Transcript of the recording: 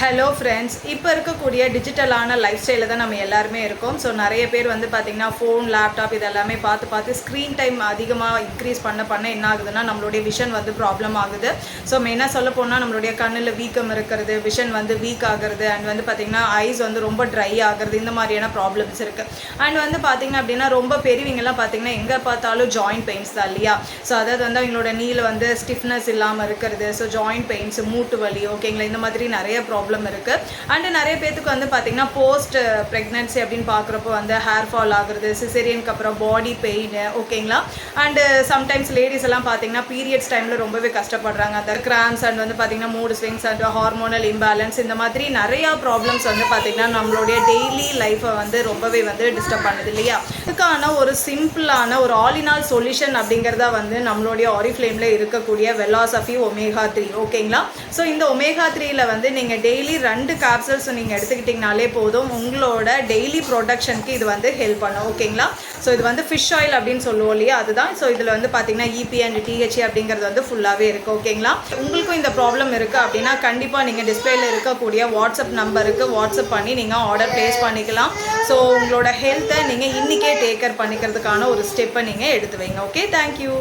Hello friends, இப்போ இருக்கக்கூடிய டிஜிட்டலான life ஸ்டைலில் தான் நம்ம எல்லாருமே இருக்கோம். ஸோ நிறைய பேர் வந்து பார்த்திங்கன்னா ஃபோன், லேப்டாப் இதெல்லாமே பார்த்து ஸ்க்ரீன் டைம் அதிகமாக இன்க்ரீஸ் பண்ண என்ன ஆகுதுன்னா நம்மளுடைய விஷன் வந்து ப்ராப்ளம் ஆகுது. ஸோ மெயினாக சொல்ல போனால் நம்மளுடைய கண்ணில் வீக்கம் இருக்கிறது, விஷன் வந்து வீக் ஆகிறது, அண்ட் வந்து பார்த்திங்கன்னா ஐஸ் வந்து ரொம்ப ட்ரை ஆகிறது, இந்த மாதிரியான ப்ராப்ளம்ஸ் இருக்குது. அண்ட் வந்து பார்த்திங்க அப்படின்னா ரொம்ப பெரியவங்கெல்லாம் பார்த்திங்கன்னா எங்கே பார்த்தாலும் ஜாயிண்ட் பெயின்ஸ் தான் இல்லையா. ஸோ அதாவது வந்து அவங்களோட நீல வந்து ஸ்டிஃப்னஸ் இல்லாமல் இருக்கிறது, ஸோ ஜாயிண்ட் பெயின்ஸ், மூட்டு வலி, ஓகேங்களா, இந்த மாதிரி நிறைய ப்ராப்ளம் இருக்குது. அண்ட் நிறைய பேத்துக்கு வந்து பார்த்திங்கன்னா போஸ்ட் ப்ரெக்னன்சி அப்படின்னு பார்க்குறப்போ வந்து ஹேர் ஃபால் ஆகுறது, சிசேரியனுக்கு அப்புறம் பாடி பெயின், ஓகேங்களா. அண்டு சம்டைம்ஸ் லேடிஸ் எல்லாம் பார்த்திங்கன்னா பீரியட்ஸ் டைமில் ரொம்பவே கஷ்டப்படுறாங்க. அந்த கிராம்ஸ் அண்ட் வந்து பார்த்திங்கன்னா mood swings and hormonal imbalance, இந்த மாதிரி நிறையா ப்ராப்ளம்ஸ் வந்து பார்த்திங்கன்னா நம்மளுடைய டெய்லி லைஃப்பை வந்து ரொம்பவே வந்து டிஸ்டர்ப் பண்ணுது இல்லையா. இதுக்கான ஒரு சிம்பிளான ஒரு ஆல் இன் ஆல் சொல்யூஷன் அப்படிங்கிறதா வந்து நம்மளுடைய ஆரிஃப்ளேமில் இருக்கக்கூடிய வெலாசபி ஒமேகா 3, ஓகேங்களா. ஸோ இந்த ஒமேகா 3ல வந்து நீங்கள் டெய்லி 2 கேப்சூல்ஸ் நீங்கள் எடுத்துக்கிட்டிங்கனாலே போதும், உங்களோட டெய்லி ப்ரொடக்ஷனுக்கு இது வந்து ஹெல்ப் பண்ணும், ஓகேங்களா. ஸோ இது வந்து ஃபிஷ் ஆயில் அப்படின்னு சொல்லுவோம் இல்லையா, அதுதான். ஸோ இதில் வந்து பார்த்திங்கன்னா இபி அண்ட் டிஹெச்ஏ அப்படிங்கிறது வந்து ஃபுல்லாகவே இருக்குது, ஓகேங்களா. உங்களுக்கும் இந்த ப்ராப்ளம் இருக்குது அப்படின்னா கண்டிப்பாக நீங்கள் டிஸ்பிளேல இருக்கக்கூடிய வாட்ஸ்அப் நம்பருக்கு வாட்ஸ்அப் பண்ணி நீங்கள் ஆர்டர் ப்ளேஸ் பண்ணிக்கலாம். ஸோ உங்களோட ஹெல்த்தை நீங்கள் இன்றைக்கே டேக் கேர் பண்ணிக்கிறதுக்கான ஒரு ஸ்டெப்பை நீங்கள் எடுத்து வைங்க. Okay, thank you.